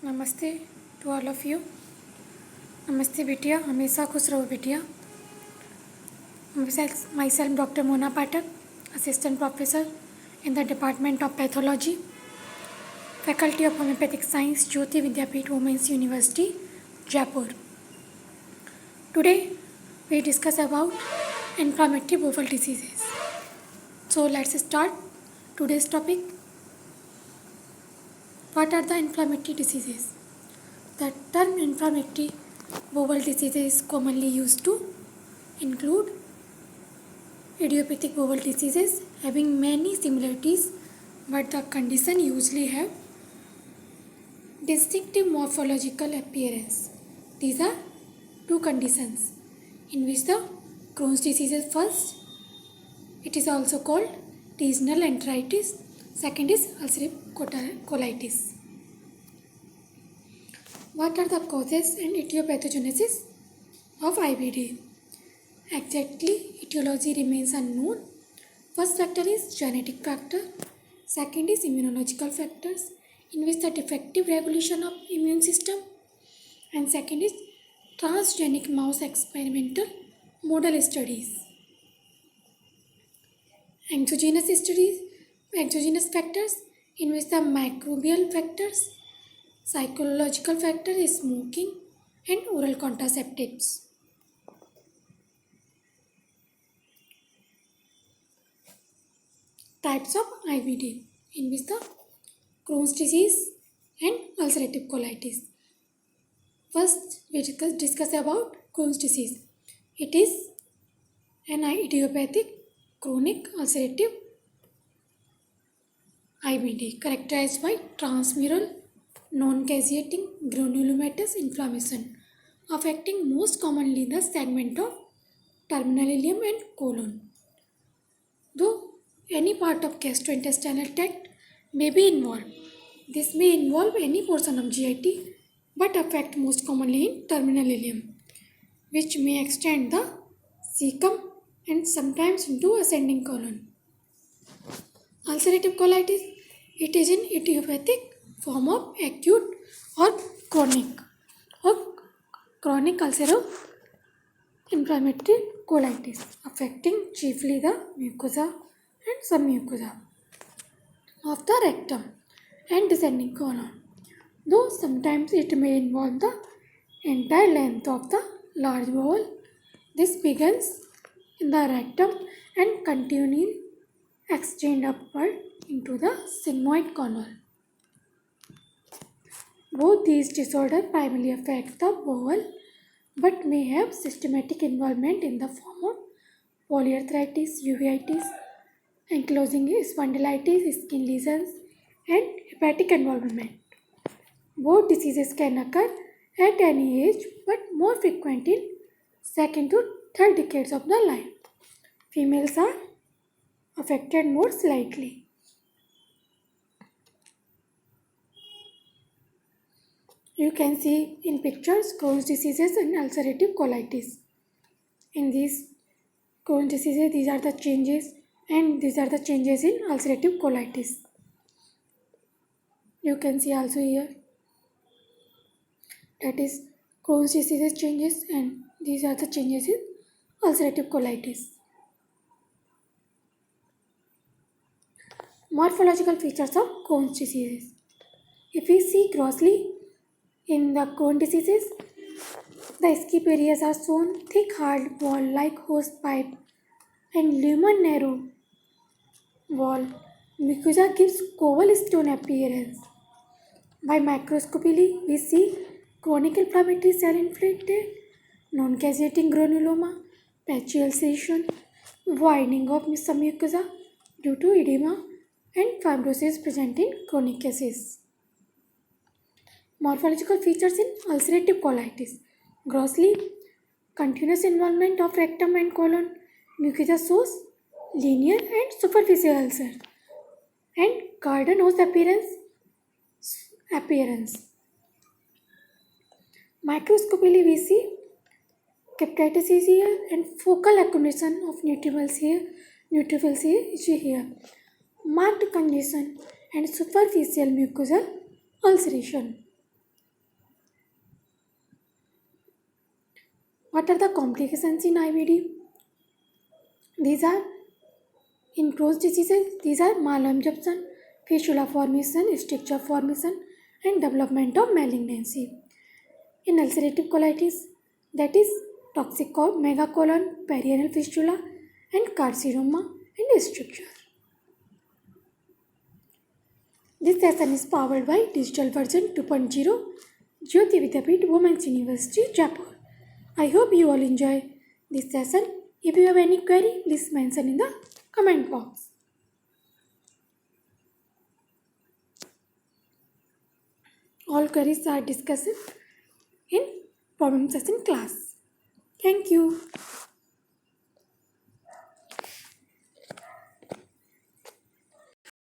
नमस्ते to all of you. नमस्ते बिटिया, हमेशा खुश रहो बिटिया। Myself doctor Mona Pathak, assistant professor in the department of pathology, faculty of homeopathic science, Jyoti Vidyapeeth women's university, Jaipur. Today we discuss about inflammatory bowel diseases. So let's start today's topic. What are the inflammatory diseases? The term inflammatory bowel diseases is commonly used to include idiopathic bowel diseases having many similarities, but the condition usually have distinctive morphological appearance. These are two conditions in which the Crohn's disease is first. It is also called regional enteritis. Second is ulcerative colitis. What are the causes and etiopathogenesis of IBD? Exactly, etiology remains unknown. First factor is genetic factor. Second is immunological factors, in which the defective regulation of immune system. And second is transgenic mouse experimental model studies. Exogenous factors, in which the microbial factors, psychological factor is smoking and oral contraceptives. Types of IBD, in which the Crohn's disease and ulcerative colitis. First, we discuss about Crohn's disease. It is an idiopathic chronic ulcerative IBD characterized by transmural non-caseating granulomatous inflammation affecting most commonly the segment of terminal ileum and colon. Though any part of gastrointestinal tract may be involved, this may involve any portion of GIT but affect most commonly in terminal ileum, which may extend the cecum and sometimes into ascending colon. Ulcerative colitis, it is an idiopathic form of acute or chronic ulcerative inflammatory colitis affecting chiefly the mucosa and submucosa of the rectum and descending colon, though sometimes it may involve the entire length of the large bowel. This begins in the rectum and continuing extend upward into the sigmoid canal. Both these disorders primarily affect the bowel but may have systematic involvement in the form of polyarthritis, uveitis, ankylosing spondylitis, skin lesions, and hepatic involvement. Both diseases can occur at any age but more frequent in second to third decades of the life. Females are affected more slightly. You can see in pictures Crohn's diseases and ulcerative colitis. In these Crohn's diseases, these are the changes, and these are the changes in ulcerative colitis. You can see also here, that is Crohn's diseases changes, and these are the changes in ulcerative colitis. Morphological features of Crohn's diseases. If we see grossly in the Crohn's diseases, the escape areas are shown thick hard wall like hose pipe and lumen narrow wall. Mucosa gives cobblestone appearance. By microscopically, we see chronic inflammatory cell infiltrated, non-caseating granuloma, patchy ulceration, widening of submucosa due to edema, and fibrosis present in chronic cases. Morphological features in ulcerative colitis. Grossly, continuous involvement of rectum and colon. Mucosa shows linear and superficial ulcer and garden hose appearance. Microscopically, we see Captitis is here and focal accumulation of neutrophils here. Marked congestion and superficial mucosal ulceration. What are the complications in IBD? These are in Crohn's diseases, these are malabsorption, fistula formation, stricture formation, and development of malignancy. In ulcerative colitis, that is toxic megacolon, perianal fistula, and carcinoma and stricture. This session is powered by Digital Version 2.0, Jyoti Vidyapeeth Women's University, Jaipur. I hope you all enjoy this session. If you have any query, please mention in the comment box. All queries are discussed in problem session class. Thank you.